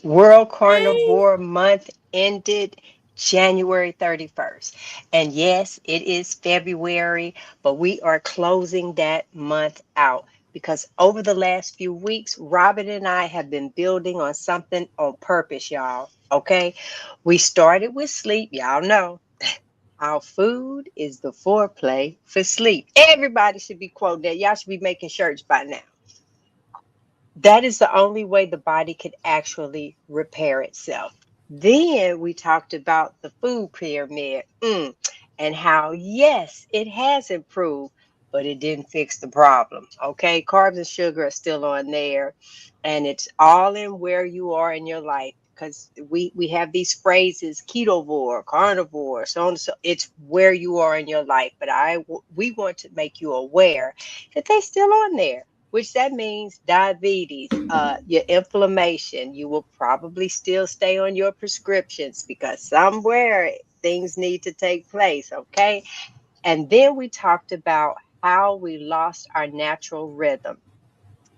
World Hey. Carnivore Month ended January 31st. And yes, it is February, but we are closing that month out because over the last few weeks, Robin and I have been building on something on purpose, y'all. Okay? We started with sleep. Y'all know our food is the foreplay for sleep. Everybody should be quoting that. Y'all should be making shirts by now. That is the only way the body could actually repair itself. Then we talked about the food pyramid and how, yes, it has improved, but it didn't fix the problem. Okay, carbs and sugar are still on there, and it's all in where you are in your life. Because we have these phrases, ketovore, carnivore, so on and so. It's where you are in your life, but we want to make you aware that they're still on there, which that means diabetes, your inflammation. You will probably still stay on your prescriptions because somewhere things need to take place, okay? And then we talked about how we lost our natural rhythm.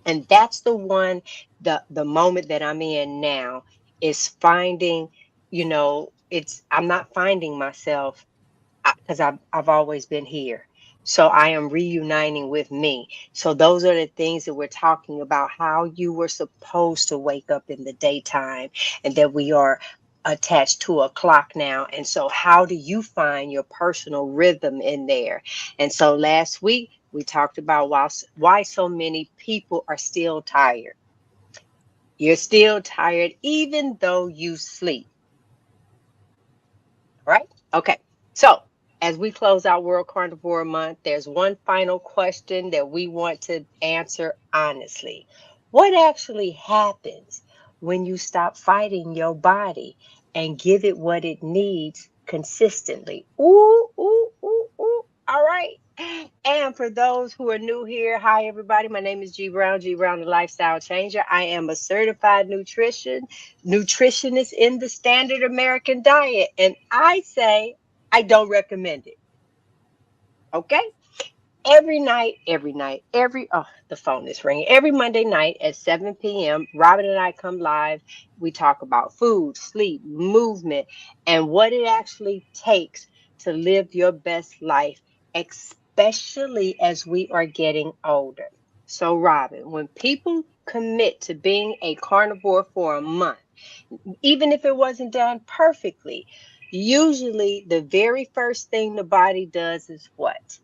And that's the one, the moment that I'm in now is finding, I'm not finding myself because I've always been here. So I am reuniting with me. So those are the things that we're talking about, how you were supposed to wake up in the daytime and that we are attached to a clock now. And so how do you find your personal rhythm in there? And so last week we talked about why so many people are still tired. You're still tired even though you sleep, right? Okay. So, as we close out World Carnivore Month, there's one final question that we want to answer honestly. What actually happens when you stop fighting your body and give it what it needs consistently? Ooh, ooh, ooh, ooh. All right. And for those who are new here, hi everybody. My name is G Brown, the lifestyle changer. I am a certified nutritionist in the standard American diet. And I say I don't recommend it. Okay? The phone is ringing. Every Monday night at 7 p.m., Robin and I come live. We talk about food, sleep, movement, and what it actually takes to live your best life, especially as we are getting older. So, Robin, when people commit to being a carnivore for a month, even if it wasn't done perfectly, usually the very first thing the body does is what?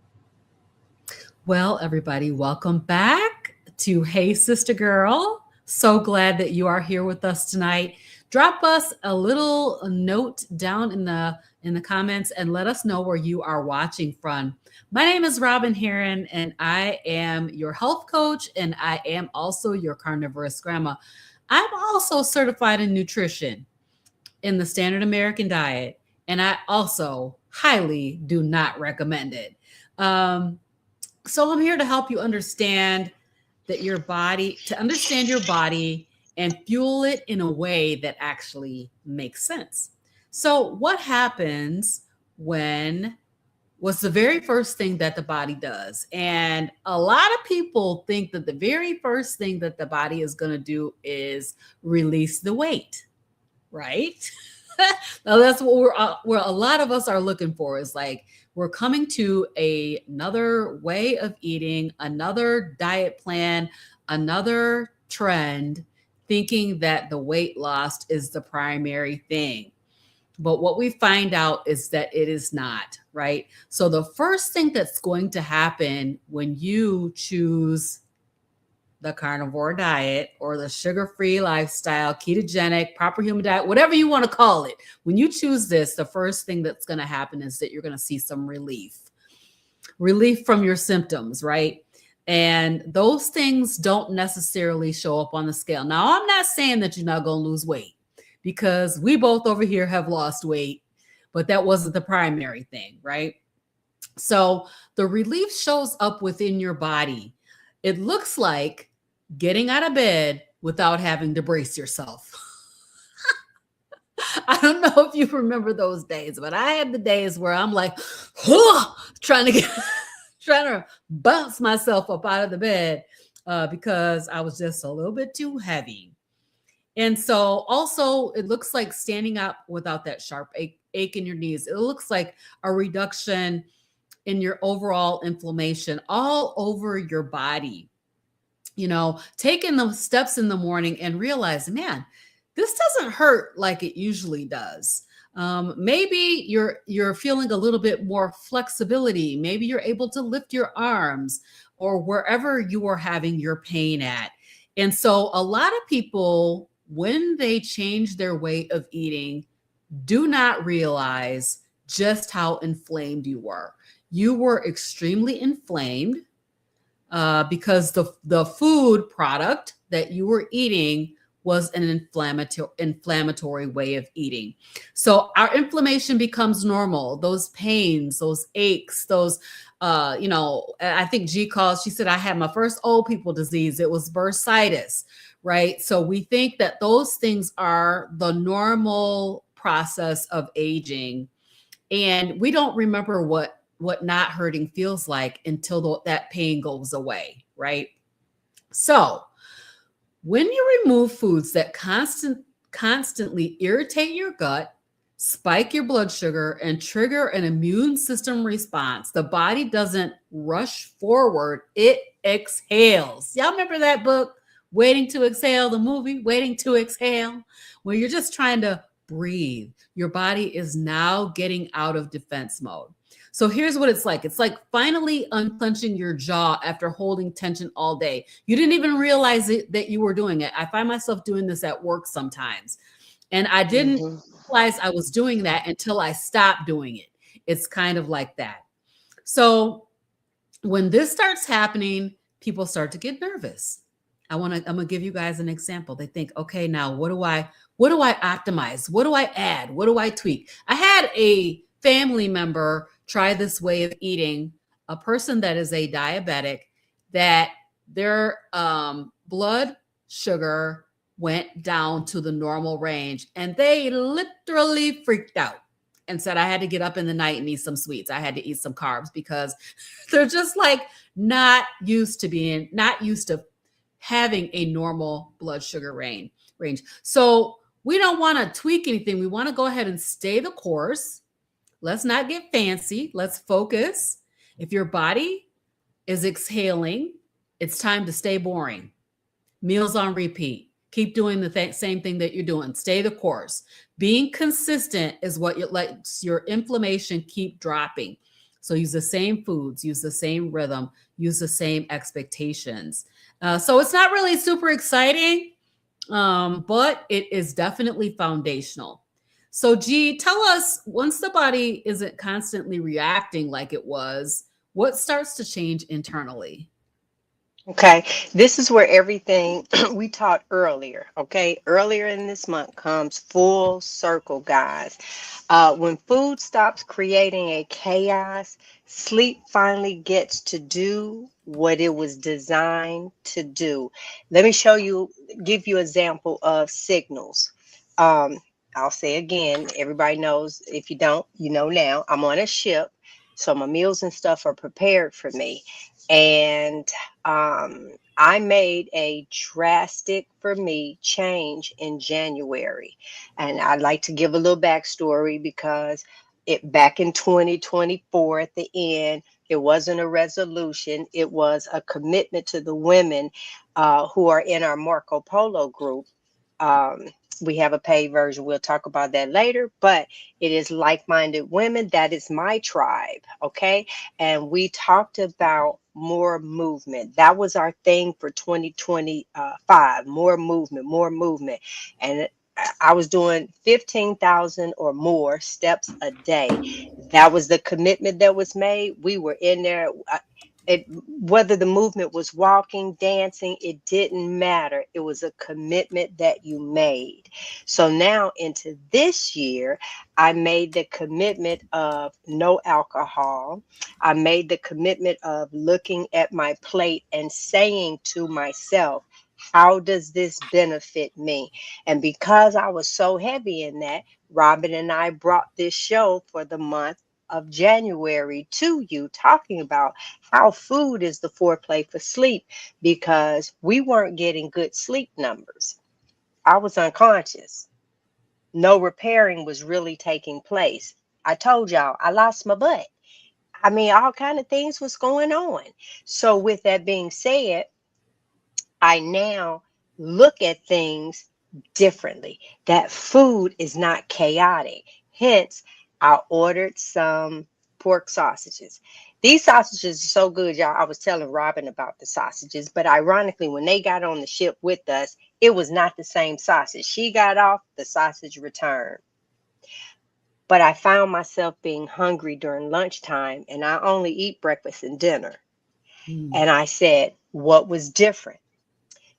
Well, everybody, welcome back to Hey Sister Girl. So glad that you are here with us tonight. Drop us a little note down in the comments and let us know where you are watching from. My name is Robin Heron, and I am your health coach, and I am also your carnivorous grandma. I'm also certified in nutrition in the standard American diet, and I also highly do not recommend it. Um, so I'm here to help you understand to understand your body and fuel it in a way that actually makes sense. So, what happens when what's the very first thing that the body does? And a lot of people think that the very first thing that the body is going to do is release the weight, right? Now that's what where a lot of us are looking for is like we're coming to another way of eating, another diet plan, another trend, thinking that the weight loss is the primary thing. But what we find out is that it is not, right? So the first thing that's going to happen when you choose the carnivore diet or the sugar-free lifestyle, ketogenic, proper human diet, whatever you want to call it. When you choose this, the first thing that's going to happen is that you're going to see some relief from your symptoms, right? And those things don't necessarily show up on the scale. Now, I'm not saying that you're not going to lose weight because we both over here have lost weight, but that wasn't the primary thing, right? So the relief shows up within your body. It looks like getting out of bed without having to brace yourself. I don't know if you remember those days, but I had the days where I'm like, trying to get, trying to bounce myself up out of the bed because I was just a little bit too heavy. And so also it looks like standing up without that sharp ache in your knees. It looks like a reduction in your overall inflammation all over your body. Taking the steps in the morning and realizing, man, this doesn't hurt like it usually does. Maybe you're feeling a little bit more flexibility. Maybe you're able to lift your arms or wherever you are having your pain at. And so a lot of people, when they change their way of eating, do not realize just how inflamed you were. You were extremely inflamed because the food product that you were eating was an inflammatory way of eating. So our inflammation becomes normal. Those pains, those aches, those I think she said I had my first old people disease. It was bursitis, right? So we think that those things are the normal process of aging, and we don't remember what not hurting feels like until that pain goes away, right? So when you remove foods that constantly irritate your gut, spike your blood sugar, and trigger an immune system response, the body doesn't rush forward, it exhales. Y'all remember that book, Waiting to Exhale, the movie, Waiting to Exhale, where you're just trying to breathe. Your body is now getting out of defense mode. So here's what it's like. It's like finally unclenching your jaw after holding tension all day. You didn't even realize that you were doing it. I find myself doing this at work sometimes. And I didn't Mm-hmm. realize I was doing that until I stopped doing it. It's kind of like that. So when this starts happening, people start to get nervous. I'm gonna give you guys an example. They think, okay, now what do I optimize? What do I add? What do I tweak? I had a family member try this way of eating, a person that is a diabetic, that their blood sugar went down to the normal range, and they literally freaked out and said I had to get up in the night and eat some sweets. I had to eat some carbs because they're just like not used to having a normal blood sugar range. So we don't want to tweak anything. We want to go ahead and stay the course. Let's not get fancy. Let's focus. If your body is exhaling, it's time to stay boring. Meals on repeat. Keep doing the same thing that you're doing. Stay the course. Being consistent is what lets your inflammation keep dropping. So use the same foods, use the same rhythm, use the same expectations. So it's not really super exciting, but it is definitely foundational. So G, tell us, once the body isn't constantly reacting like it was, what starts to change internally? Okay, this is where everything we taught earlier, okay, earlier in this month comes full circle, guys. When food stops creating a chaos, sleep finally gets to do what it was designed to do. Let me give you example of signals. Um, I'll say again, everybody knows. If you don't, you know now. I'm on a ship, so my meals and stuff are prepared for me. And I made a drastic, for me, change in January. And I'd like to give a little backstory because it back in 2024 at the end, it wasn't a resolution. It was a commitment to the women who are in our Marco Polo group. Um, we have a paid version. We'll talk about that later, but it is like-minded women. That is my tribe. Okay. And we talked about more movement. That was our thing for 2025, more movement, more movement. And I was doing 15,000 or more steps a day. That was the commitment that was made. We were in there. Whether the movement was walking, dancing, it didn't matter. It was a commitment that you made. So now into this year, I made the commitment of no alcohol. I made the commitment of looking at my plate and saying to myself, how does this benefit me? And because I was so heavy in that, Robyn and I brought this show for the month of January to you, talking about how food is the foreplay for sleep, because we weren't getting good sleep numbers. I was unconscious. No repairing was really taking place. I told y'all I lost my butt. I mean, all kind of things was going on. So with that being said, I now look at things differently. That food is not chaotic. Hence, I ordered some pork sausages. These sausages are so good, y'all. I was telling Robin about the sausages, but ironically, when they got on the ship with us, it was not the same sausage. She got off, the sausage returned. But I found myself being hungry during lunchtime, and I only eat breakfast and dinner. Mm. And I said, what was different?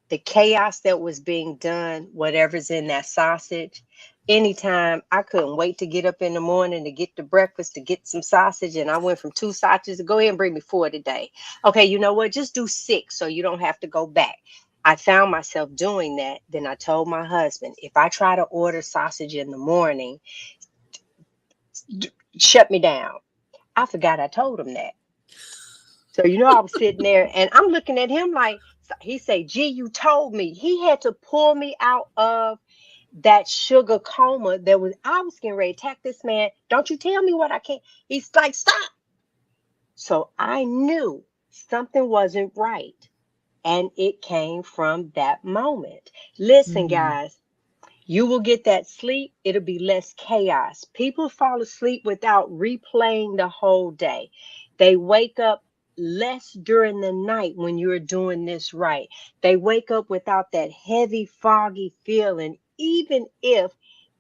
The chaos that was being done, whatever's in that sausage. Anytime I couldn't wait to get up in the morning to get the breakfast, to get some sausage, and I went from 2 sausages to go ahead and bring me 4 today. Okay, you know what? Just do 6 so you don't have to go back. I found myself doing that. Then I told my husband, if I try to order sausage in the morning, shut me down. I forgot I told him that. So I was sitting there and I'm looking at him like he said, "Gee, you told me." He had to pull me out of that sugar coma that was I was getting ready to attack this man. Don't you tell me what I can't. He's like, "Stop." So I knew something wasn't right. And it came from that moment. Listen, Mm. guys, you will get that sleep. It'll be less chaos. People fall asleep without replaying the whole day. They wake up less during the night when you're doing this right. They wake up without that heavy, foggy feeling, even if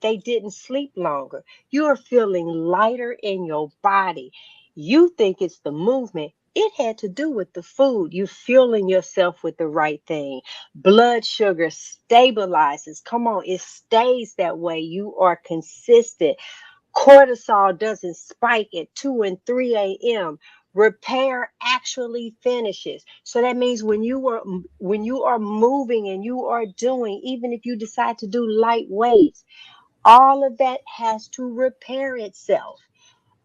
they didn't sleep longer. You are feeling lighter in your body. You think it's the movement. It had to do with the food. You fueling yourself with the right thing. Blood sugar stabilizes. Come on, it stays that way. You are consistent. Cortisol doesn't spike at 2 and 3 a.m. Repair actually finishes. So that means when you are moving and you are doing, even if you decide to do light weights, all of that has to repair itself.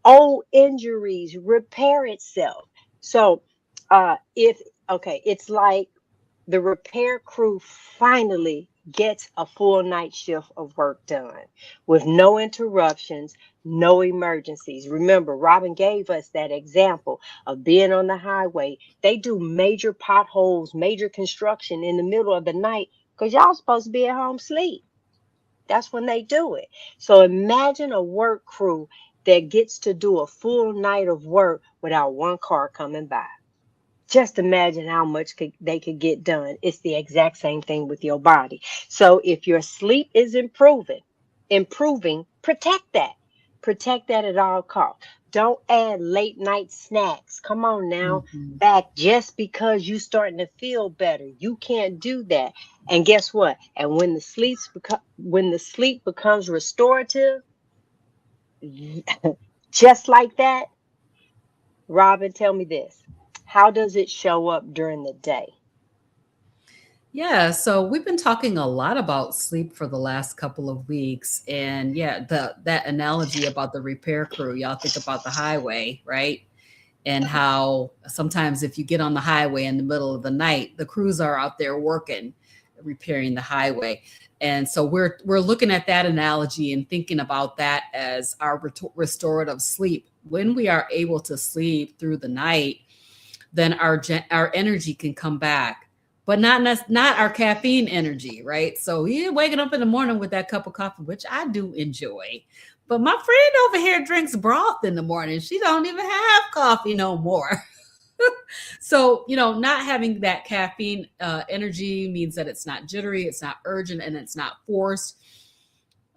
Old injuries repair itself. So if okay, it's like the repair crew finally gets a full night shift of work done with no interruptions, no emergencies. Remember, Robin gave us that example of being on the highway. They do major potholes, major construction in the middle of the night because y'all supposed to be at home sleep. That's when they do it. So imagine a work crew that gets to do a full night of work without one car coming by. Just imagine how much they could get done. It's the exact same thing with your body. So if your sleep is improving, protect that at all costs. Don't add late night snacks. Come on now, Mhm. back just because you starting to feel better. You can't do that. And guess what? And when the sleep becomes restorative, just like that, Robin, tell me this. How does it show up during the day? Yeah, so we've been talking a lot about sleep for the last couple of weeks, and yeah, the that analogy about the repair crew, y'all think about the highway, right? And how sometimes if you get on the highway in the middle of the night, the crews are out there working, repairing the highway. And so we're looking at that analogy and thinking about that as our restorative sleep. When we are able to sleep through the night, then our energy can come back, but not our caffeine energy, right? So you're waking up in the morning with that cup of coffee, which I do enjoy. But my friend over here drinks broth in the morning. She don't even have coffee no more. So not having that caffeine energy means that it's not jittery, it's not urgent, and it's not forced.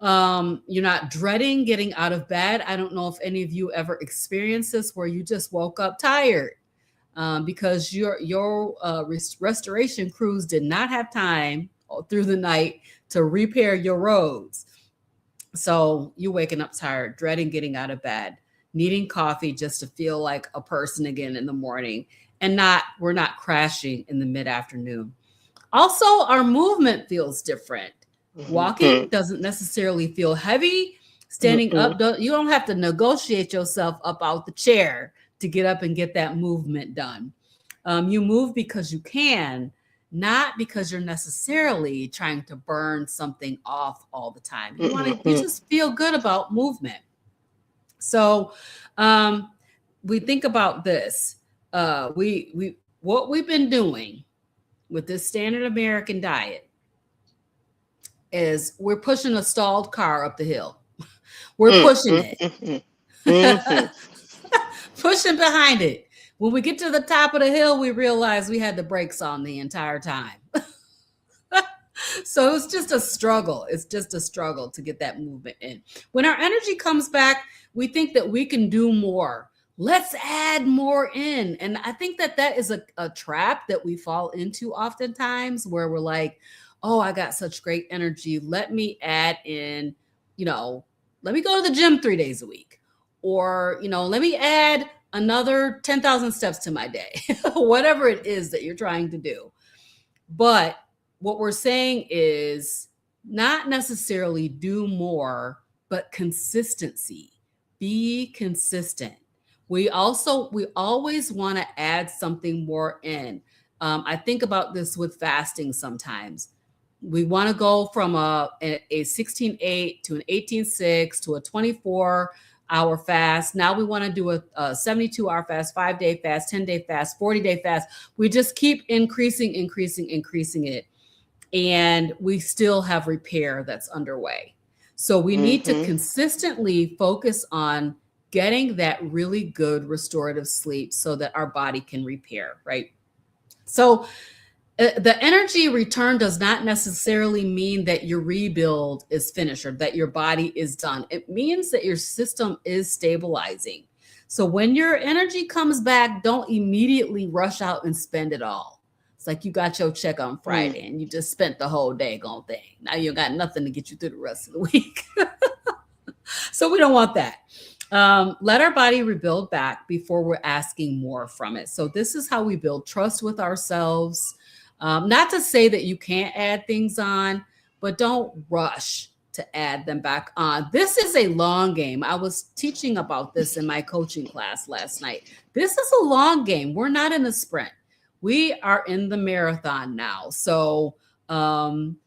You're not dreading getting out of bed. I don't know if any of you ever experienced this where you just woke up tired because your restoration crews did not have time through the night to repair your roads. So you're waking up tired, dreading getting out of bed, needing coffee just to feel like a person again in the morning, and not we're not crashing in the mid afternoon. Also, our movement feels different. Walking Mhm. doesn't necessarily feel heavy. Standing Mm-mm. up, you don't have to negotiate yourself up out the chair to get up and get that movement done. You move because you can, not because you're necessarily trying to burn something off all the time. You Mm-hmm. just feel good about movement. So um, we think about this. We what we've been doing with this standard American diet is we're pushing a stalled car up the hill. We're pushing it. Mm-hmm. Mm-hmm. Pushing behind it. When we get to the top of the hill, we realize we had the brakes on the entire time. So it's just a struggle. It's just a struggle to get that movement in. When our energy comes back, we think that we can do more. Let's add more in. And I think that that is a trap that we fall into oftentimes where we're like, oh, I got such great energy. Let me add in, you know, let me go to the gym 3 days a week. Or, let me add another 10,000 steps to my day, whatever it is that you're trying to do. But what we're saying is not necessarily do more, but consistency. Be consistent. We always want to add something more in. I think about this with fasting sometimes. We want to go from a 16-8 to an 18-6 to a 24-hour fast. Now we want to do a 72-hour fast, 5-day fast, 10-day fast, 40-day fast. We just keep increasing it. And we still have repair that's underway. So we need to Mm-hmm. consistently focus on getting that really good restorative sleep so that our body can repair, right? So the energy return does not necessarily mean that your rebuild is finished or that your body is done. It means that your system is stabilizing. So when your energy comes back, don't immediately rush out and spend it all. It's like you got your check on Friday and you just spent the whole day on thing. Now you got nothing to get you through the rest of the week. So we don't want that. Let our body rebuild back before we're asking more from it. So this is how we build trust with ourselves. Not to say that you can't add things on, but don't rush to add them back on. This is a long game. I was teaching about this in my coaching class last night. This is a long game. We're not in a sprint. We are in the marathon now. So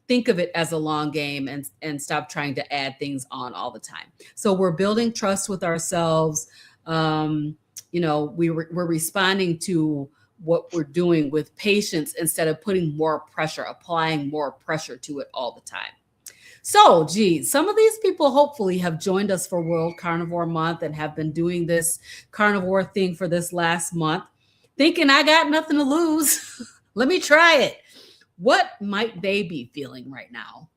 think of it as a long game and stop trying to add things on all the time. So we're building trust with ourselves. We're responding to what we're doing with patience instead of putting more pressure, applying more pressure to it all the time. So, geez, some of these people hopefully have joined us for World Carnivore Month and have been doing this carnivore thing for this last month, thinking I got nothing to lose. Let me try it. What might they be feeling right now?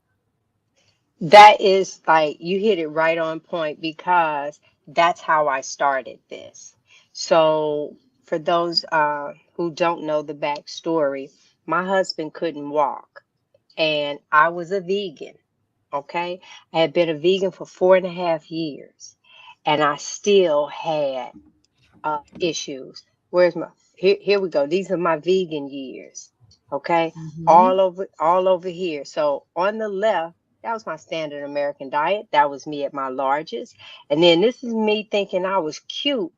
That is like you hit it right on point because that's how I started this. So, for those who don't know the backstory, my husband couldn't walk, and I was a vegan. Okay, I had been a vegan for 4.5 years, and I still had issues. Where's my here we go. These are my vegan years. Okay. Mm-hmm. All over here. So on the left, that was my standard American diet. That was me at my largest. And then this is me thinking I was cute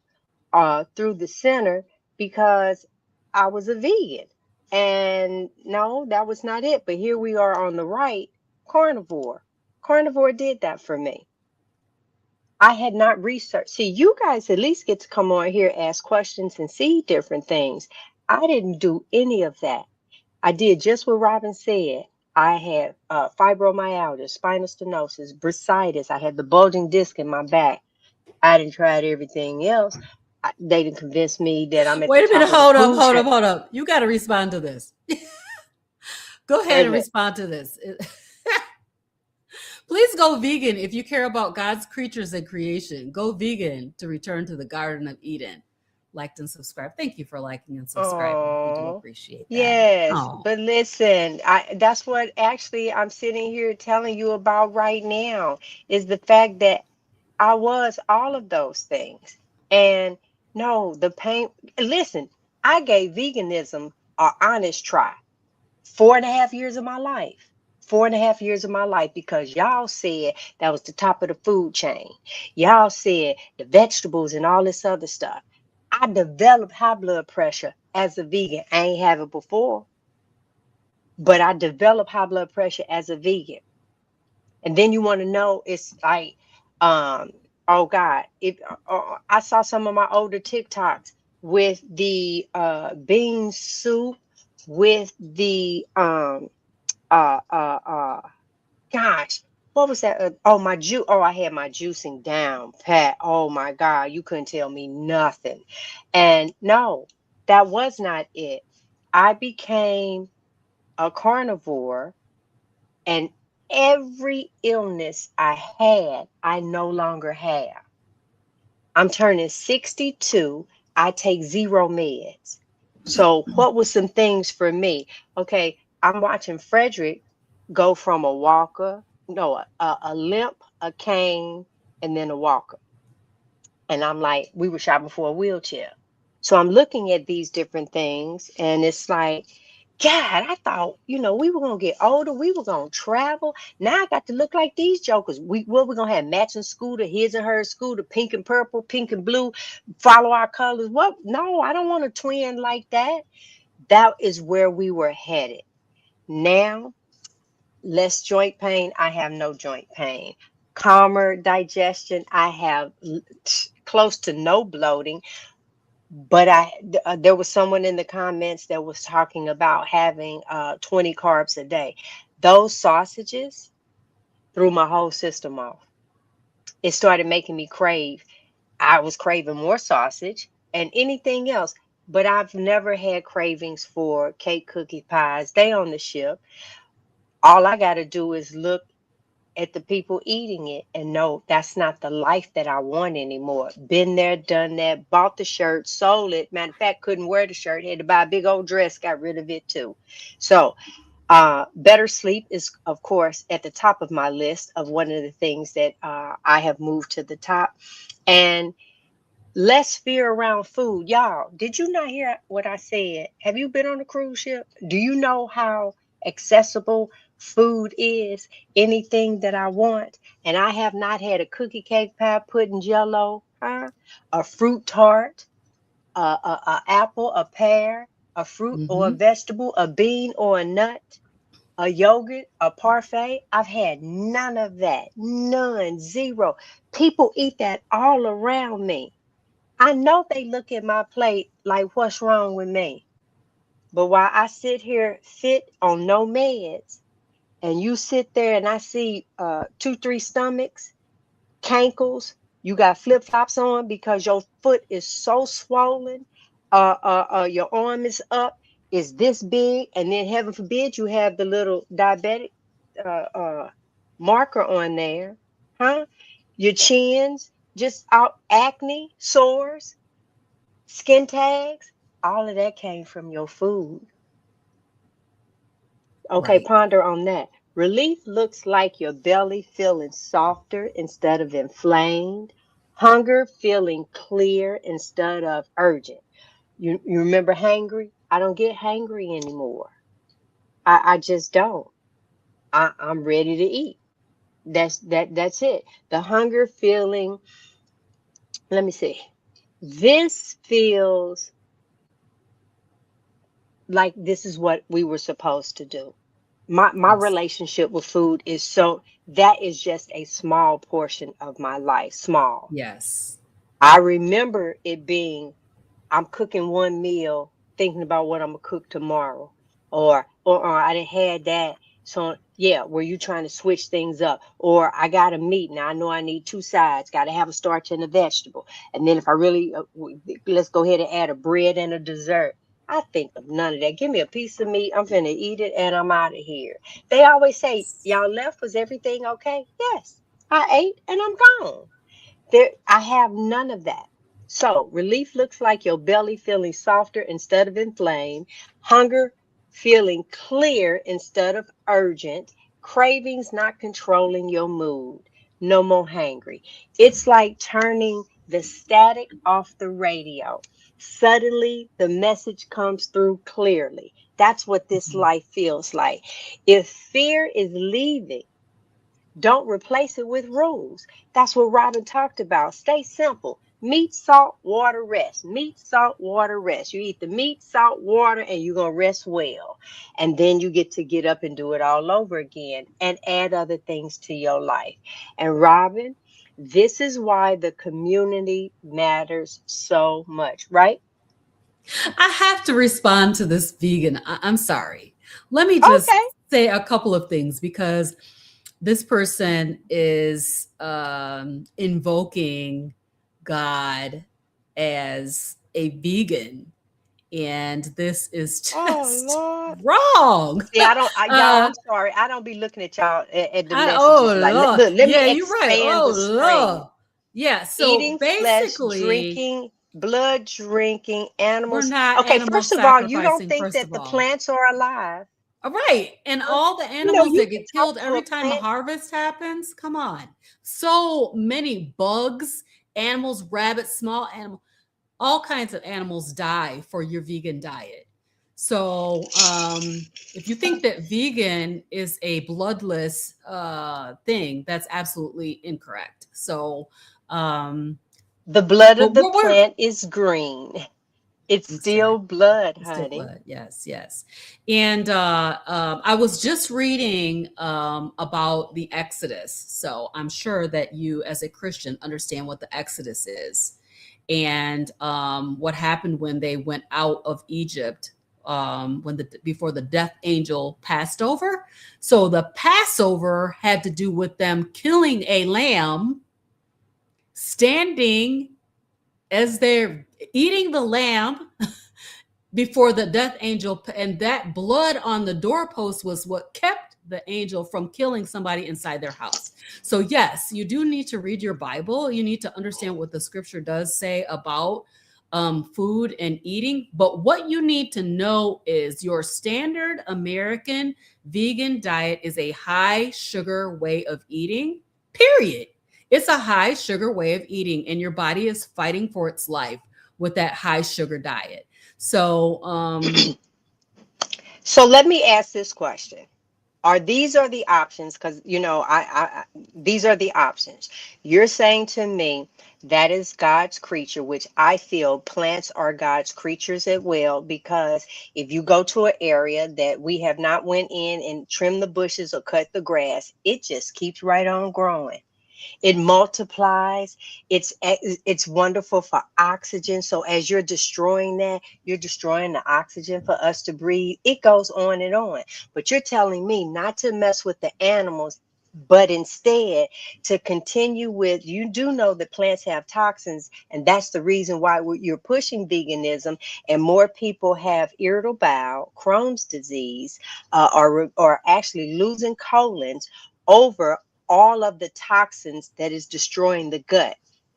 through the center because I was a vegan. And no, that was not it. But here we are on the right, carnivore. Carnivore did that for me. I had not researched. See, you guys at least get to come on here, ask questions, and see different things. I didn't do any of that. I did just what Robin said. I had fibromyalgia, spinal stenosis, bursitis. I had the bulging disc in my back. I didn't tried everything else. They didn't convince me that I'm at the Wait a minute. top of the Hold up, food hold chain. up, hold up. You got to respond to this. Go Wait ahead a and minute. respond to this. Please go vegan if you care about God's creatures and creation. Go vegan to return to the Garden of Eden. Liked and subscribed. Thank you for liking and subscribing. We do Oh, appreciate that. yes. Oh, But listen, that's what actually I'm sitting here telling you about right now is the fact that I was all of those things. And no, the pain. Listen, I gave veganism an honest try. 4.5 years of my life. 4.5 years of my life because y'all said that was the top of the food chain. Y'all said the vegetables and all this other stuff. I developed high blood pressure as a vegan. I ain't have it before. but I developed high blood pressure as a vegan. And then you want to know, it's like, um, oh God, if I saw some of my older TikToks with the bean soup, with the uh uh uh gosh, what was that? Oh, my juice. Oh, I had my juicing down pat. Oh my God, you couldn't tell me nothing. And no, that was not it. I became a carnivore, and every illness I had, I no longer have. I'm turning 62. I take zero meds. So, what was some things for me? Okay, I'm watching Frederick go from a walker, no, a limp, a cane, and then a walker. And I'm like, we were shopping for a wheelchair. So I'm looking at these different things, and it's like, God, I thought, we were gonna get older, we were gonna travel. Now I got to look like these jokers. We're gonna have matching scooter, his and her scooter, pink and purple, pink and blue, follow our colors. What? No, I don't want a twin like that. That is where we were headed. Now, less joint pain. I have no joint pain. Calmer digestion. I have close to no bloating. But there was someone in the comments that was talking about having 20 carbs a day. Those sausages threw my whole system off. It started making me crave. I was craving more sausage and anything else, but I've never had cravings for cake, cookie, pies. They on the ship. All I got to do is look at the people eating it and no, that's not the life that I want anymore. Been there, done that, bought the shirt, sold it. Matter of fact, couldn't wear the shirt, had to buy a big old dress, got rid of it too. So better sleep is, of course, at the top of my list of one of the things that I have moved to the top. And less fear around food. Y'all, did you not hear what I said? Have you been on a cruise ship? Do you know how accessible food is? Anything that I want. And I have not had a cookie, cake, pie, pudding, jello, huh? A fruit tart, a apple, a pear, a fruit or a Mm-hmm. vegetable, a bean or a nut, a yogurt, a parfait. I've had none of that. None, zero. People eat that all around me. I know they look at my plate like, what's wrong with me? But while I sit here fit on no meds, and you sit there and I see two, three stomachs, cankles, you got flip flops on because your foot is so swollen, your arm is up, is this big, and then heaven forbid you have the little diabetic uh, uh, marker on there, huh? Your chins just out, acne, sores, skin tags, all of that came from your food. Okay, Right. ponder on that. Relief looks like your belly feeling softer instead of inflamed, hunger feeling clear instead of urgent. You remember hangry? I don't get hangry anymore. I just don't. I'm ready to eat. That's it. The hunger feeling, let me see. This feels like this is what we were supposed to do. My Yes. relationship with food is so, that is just a small portion of my life, small. Yes. I remember it being, I'm cooking one meal thinking about what I'm gonna cook tomorrow, or I didn't had that. So yeah, were you trying to switch things up? Or I got a meat now, I know I need two sides, got to have a starch and a vegetable, and then if I really let's go ahead and add a bread and a dessert. I think of none of that. Give me a piece of meat, I'm finna eat it, and I'm out of here. They always say, y'all left, was everything okay? Yes, I ate and I'm gone. There, I have none of that. So, relief looks like your belly feeling softer instead of inflamed, hunger feeling clear instead of urgent, cravings not controlling your mood, no more hangry. It's like turning the static off the radio. Suddenly, the message comes through clearly. That's what this Mhm. life feels like. If fear is leaving, don't replace it with rules. That's what Robin talked about. Stay simple. Meat, salt, water, rest. Meat, salt, water, rest. You eat the meat, salt, water, and you're going to rest well. And then you get up and do it all over again and add other things to your life. And Robyn, this is why the community matters so much, right? I have to respond to this vegan. I'm sorry. Let me just Okay. say a couple of things because this person is invoking God as a vegan, and this is Oh, just Lord. wrong. See, I don't, y'all, uh, I'm sorry. I don't be looking at y'all at the oh messages like, Lord, look, let me yeah, you're right. expand Oh the screen. Lord, yeah. So Eating flesh, basically, drinking blood, drinking we're animals. not Okay, animal first of all, you don't sacrificing. think First that of the all, plants are alive? right, and Huh? all the You know, animals you that can get talk killed to a every time a plant. harvest happens. Come on, so many bugs, animals, rabbits, small animals, all kinds of animals die for your vegan diet. So, if you think that vegan is a bloodless thing, that's absolutely incorrect. So, um, The blood but of the we're plant is green. It's still exactly. blood, It's still honey. blood. Yes, yes. And I was just reading about the Exodus. So I'm sure that you, as a Christian, understand what the Exodus is and what happened when they went out of Egypt when the before the death angel passed over. So the Passover had to do with them killing a lamb, standing as they're eating the lamb before the death angel, and that blood on the doorpost was what kept the angel from killing somebody inside their house. So yes, you do need to read your Bible. You need to understand what the scripture does say about food and eating. But what you need to know is your standard American vegan diet is a high sugar way of eating, period. It's a high sugar way of eating, and your body is fighting for its life with that high sugar diet. So, So let me ask this question. Are the options? Because these are the options. You're saying to me that is God's creature, which I feel plants are God's creatures as well. Because if you go to an area that we have not went in and trimmed the bushes or cut the grass, it just keeps right on growing. It multiplies. It's wonderful for oxygen. So as you're destroying that, you're destroying the oxygen for us to breathe. It goes on and on. But you're telling me not to mess with the animals, but instead to continue with, you do know that plants have toxins, and that's the reason why you're pushing veganism, and more people have irritable bowel, Crohn's disease, or actually losing colons over all of the toxins that is destroying the gut.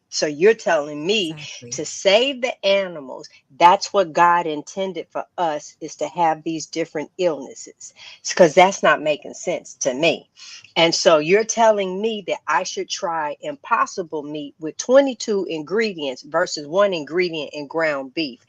So you're telling me exactly. to save the animals, that's what God intended for us, is to have these different illnesses. Because that's not making sense to me. And so you're telling me that I should try impossible meat with 22 ingredients versus one ingredient in ground beef.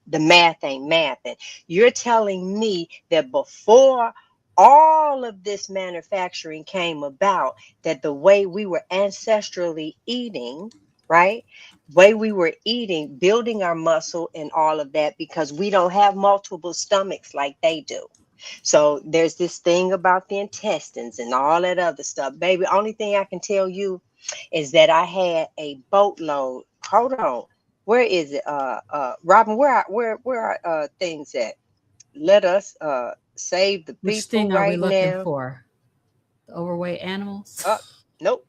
The math ain't mathing. You're telling me that before all of this manufacturing came about, that the way we were ancestrally eating, right? Way we were eating, building our muscle and all of that, because we don't have multiple stomachs like they do. So there's this thing about the intestines and all that other stuff. Baby, only thing I can tell you is that I had a boatload. Hold on. Where is it? Robyn, where are things at? Let us save the Which people thing are we right looking now. for? The overweight animals? Uh, nope.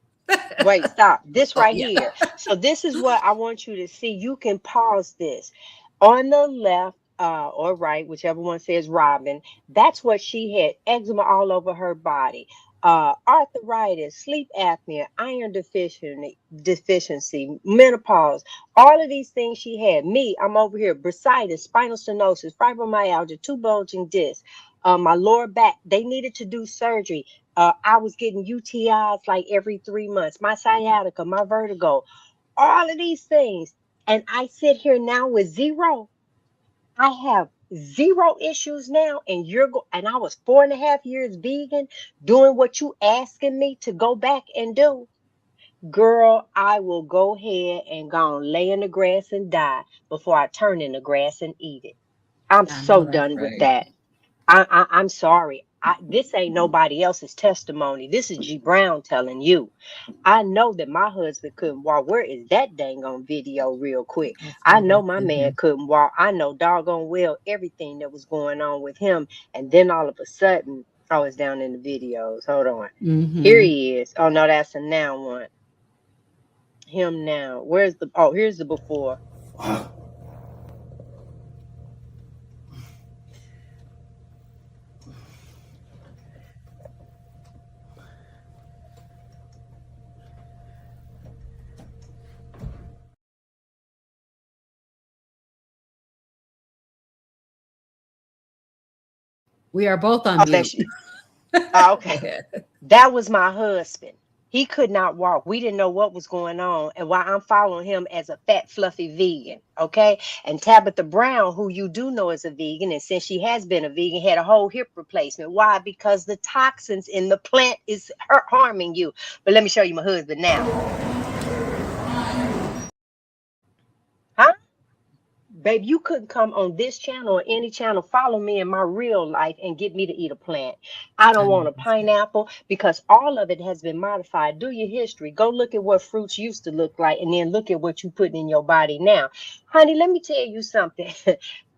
Wait, stop. This Oh, right yeah. here. So this is what I want you to see. You can pause this. On the left or right, whichever one says Robyn, that's what she had. Eczema all over her body. Arthritis, sleep apnea, iron deficiency, menopause, all of these things she had. Me, I'm over here, bursitis, spinal stenosis, fibromyalgia, two bulging discs, my lower back. They needed to do surgery. I was getting UTIs like every 3 months, my sciatica, my vertigo, all of these things. And I sit here now with zero. I have zero issues now. And and I was 4.5 years vegan, doing what you asking me to go back and do. Girl, I will go ahead and go and lay in the grass and die before I turn in the grass and eat it. I'm I so know that's done with right. that. I'm sorry. This ain't nobody else's testimony. This is G Brown telling you. I know that my husband couldn't walk. Where is that dang on video real quick? I Hopefully know that's my in man here. couldn't walk. I know doggone well everything that was going on with him. And then all of a sudden, oh, it's down in the videos. Hold on. Here Mm-hmm. he is. Oh no, that's a now one. Him now. Where's the here's the before. We are both on Oh, mute. that's you. Oh, Go okay. ahead. That was my husband. He could not walk. We didn't know what was going on. And while I'm following him as a fat, fluffy vegan, okay? And Tabitha Brown, who you do know is a vegan, and since she has been a vegan, had a whole hip replacement. Why? Because the toxins in the plant is harming you. But let me show you my husband now. Huh? Babe, you couldn't come on this channel or any channel, follow me in my real life and get me to eat a plant. I I don't know want a that's right. pineapple because all of it has been modified. Do your history. Go look at what fruits used to look like and then look at what you put in your body now. Honey, let me tell you something.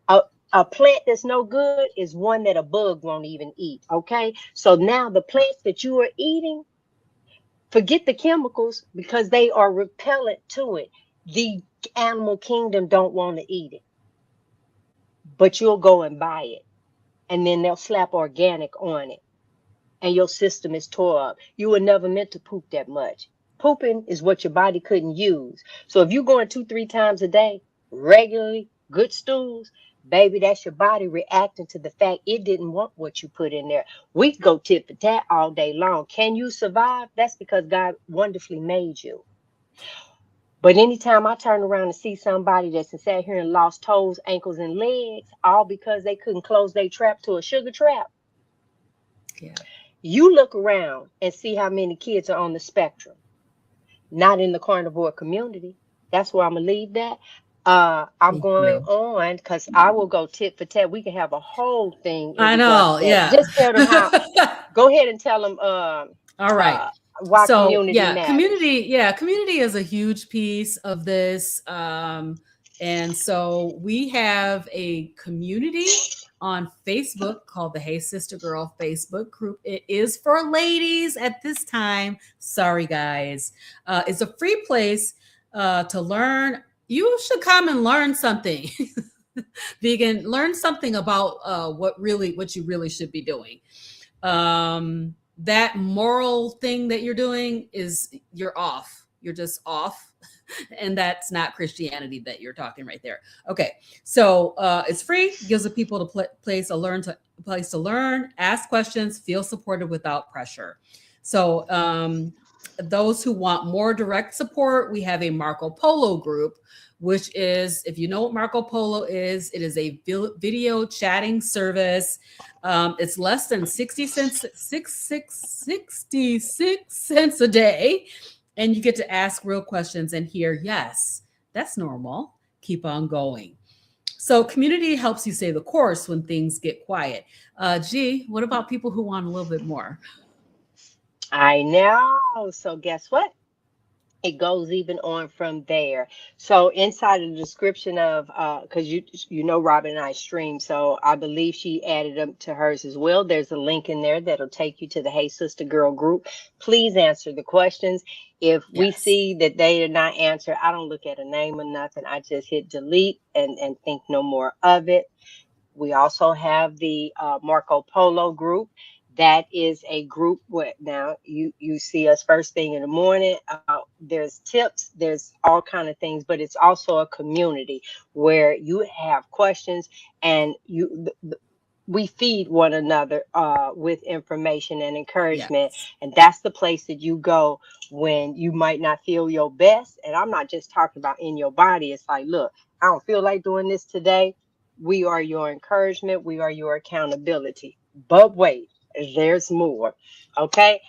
a, a plant that's no good is one that a bug won't even eat. Okay. So now the plants that you are eating, forget the chemicals because they are repellent to it. The animal kingdom don't want to eat it, but you'll go and buy it. And then they'll slap organic on it. And your system is tore up. You were never meant to poop that much. Pooping is what your body couldn't use. So if you're going 2, 3 times a day, regularly, good stools, baby, that's your body reacting to the fact it didn't want what you put in there. We could go tit for tat all day long. Can you survive? That's because God wonderfully made you. But anytime I turn around and see somebody that's sat here and lost toes, ankles, and legs, all because they couldn't close their trap to a sugar trap, Yeah. you look around and see how many kids are on the spectrum, not in the carnivore community. That's where I'm gonna leave that. I'm Thank going you. on because I will go tit for tat. We can have a whole thing in I regards to know. that. Yeah. Just tell them how. Go ahead and tell them All right. why So community yeah, matters. community is a huge piece of this. And so we have a community on Facebook called the Hey Sister Girl Facebook group. It is for ladies at this time. Sorry, guys. It's a free place to learn. You should come and learn something. Vegan, learn something about what you really should be doing. That moral thing that you're doing is you're off. You're just off. And that's not Christianity that you're talking right there. Okay, so it's free. Gives the people to place to learn, ask questions, feel supported without pressure. So those who want more direct support, we have a Marco Polo group, which is, if you know what Marco Polo is, it is a video chatting service. It's less than 60 cents, 66 cents a day. And you get to ask real questions and hear, yes, that's normal. Keep on going. So community helps you stay the course when things get quiet. G, what about people who want a little bit more? I know. So guess what? It goes even on from there. So inside of the description of because you know Robin and I stream, so I believe she added them to hers as well. There's a link in there that'll take you to the Hey Sister Girl group. Please answer the questions. If we Yes. see that they did not answer, I don't look at a name or nothing. I just hit delete and think no more of it. We also have the Marco Polo group. That is a group where now you see us first thing in the morning. There's tips, there's all kind of things, but it's also a community where you have questions and we feed one another with information and encouragement. Yes. And that's the place that you go when you might not feel your best. And I'm not just talking about in your body. It's like, look, I don't feel like doing this today. We are your encouragement. We are your accountability. But wait, there's more. Okay.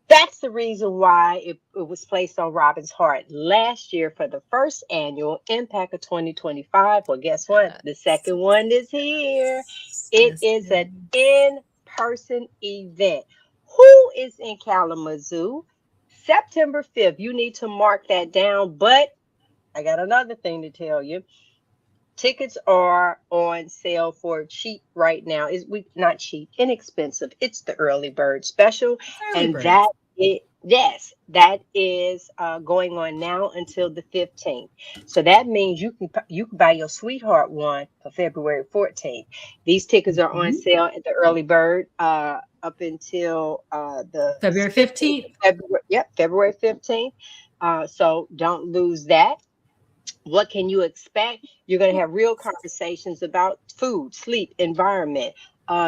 That's the reason why it was placed on Robin's heart last year for the first annual Impact of 2025. Well, guess what? The Yes. second one is here. It Yes. is an Yes. in-person event. Who is in Kalamazoo? September 5th. You need to mark that down. But I got another thing to tell you. Tickets are on sale for cheap right now. Is we not cheap, inexpensive. It's the early bird special, It's early and birds. that is going on now until the 15th. So that means you can buy your sweetheart one for February 14th. These tickets are on Mhm. sale at the early bird up until the February 15th 15th. of February. Yep, February 15th. So don't lose that. What can you expect? You're going to have real conversations about food, sleep, environment.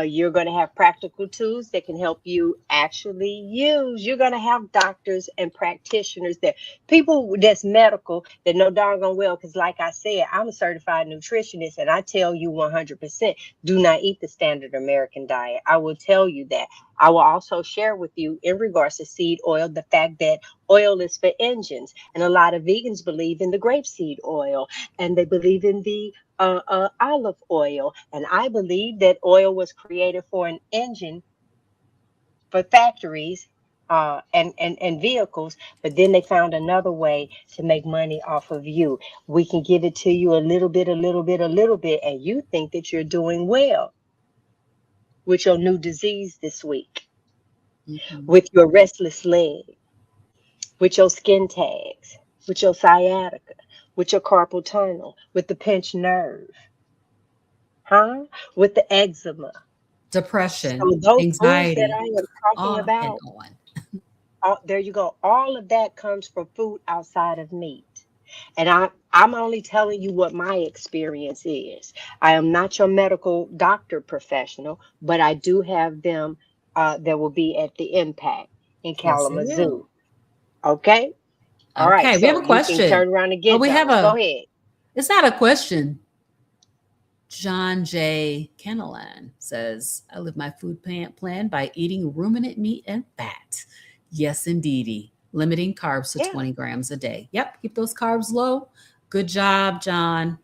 You're going to have practical tools that can help you actually use. You're going to have doctors and practitioners there, people that's medical that know doggone well. Because, like I said, I'm a certified nutritionist, and I tell you 100% do not eat the standard American diet. I will tell you that. I will also share with you in regards to seed oil the fact that oil is for engines, and a lot of vegans believe in the grapeseed oil, and they believe in the olive oil. And I believe that oil was created for an engine for factories and vehicles, but then they found another way to make money off of you. We can give it to you a little bit, a little bit, a little bit, and you think that you're doing well with your new disease this week, Mhm. with your restless leg, with your skin tags, with your sciatica, with your carpal tunnel, with the pinched nerve, huh? With the eczema. Depression, So those foods that anxiety, I am talking on and about, on. there you go. All of that comes from food outside of meat. And I'm only telling you what my experience is. I am not your medical doctor professional, but I do have them that will be at the impact in Yes, they will. Kalamazoo. Okay? All right. Okay, we have So a you can question. turn around and Oh, get we have those. Go a, ahead. it's not a question. John J. Kenelan says, I live my food plan by eating ruminant meat and fat. Yes, indeedy. Limiting carbs to Yeah. 20 grams a day. Yep, keep those carbs low. Good job, John.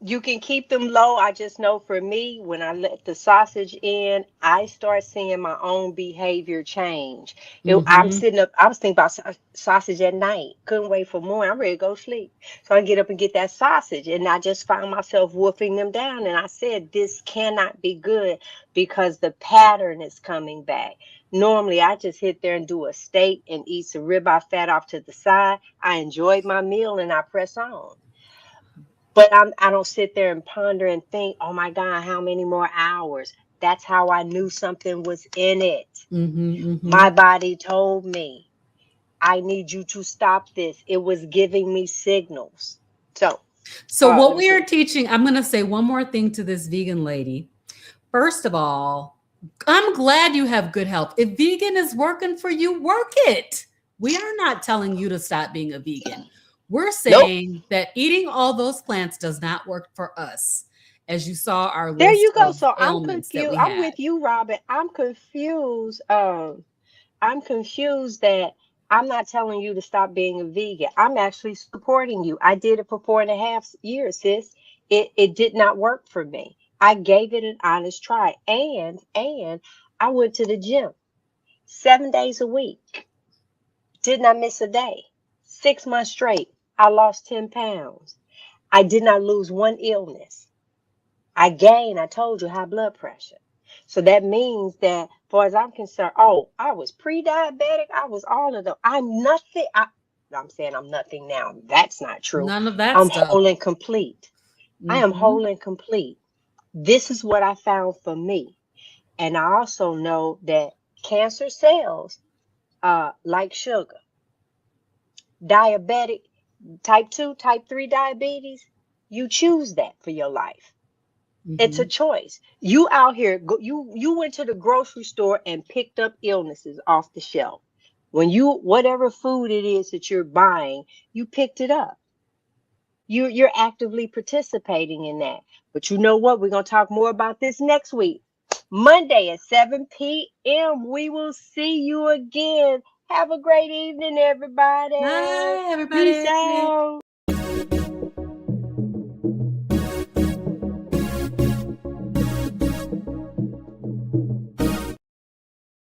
You can keep them low. I just know for me, when I let the sausage in, I start seeing my own behavior change. I'm Mm-hmm. sitting up, I was thinking about sausage at night. Couldn't wait for morning. I'm ready to go sleep. So I get up and get that sausage. And I just found myself wolfing them down. And I said, this cannot be good because the pattern is coming back. Normally, I just hit there and do a steak and eat some ribeye fat off to the side. I enjoyed my meal and I press on. But I don't sit there and ponder and think, oh my God, how many more hours? That's how I knew something was in it. Mm-hmm. Mm-hmm. My body told me, I need you to stop this. It was giving me signals. So, So, what let me we are see. teaching, I'm going to say one more thing to this vegan lady. First of all, I'm glad you have good health. If vegan is working for you, work it. We are not telling you to stop being a vegan. We're Nope. saying that eating all those plants does not work for us, as you saw our There you list go. of So I'm ailments that confused. we I'm had. with you, Robin. I'm confused. I'm confused that I'm not telling you to stop being a vegan. I'm actually supporting you. I did it for 4.5 years, sis. It did not work for me. I gave it an honest try. And I went to the gym 7 days a week. Did not miss a day. 6 months straight. I lost 10 pounds. I did not lose one illness. I gained, I told you, high blood pressure. So that means that, far as I'm concerned, oh, I was pre-diabetic. I was all of them. I'm nothing. I'm saying I'm nothing now. That's not true. None of that I'm stuff. whole and complete. I am Hmm. whole and complete. This is what I found for me. And I also know that cancer cells, like sugar, diabetic, type 2, type 3 diabetes, you choose that for your life. It's a Hmm. choice. You out here, you went to the grocery store and picked up illnesses off the shelf. When you whatever food it is that you're buying, you picked it up. You're actively participating in that. But you know what? We're gonna talk more about this next week. Monday at 7 p.m. We will see you again. Have a great evening, everybody. Bye, Peace everybody. out.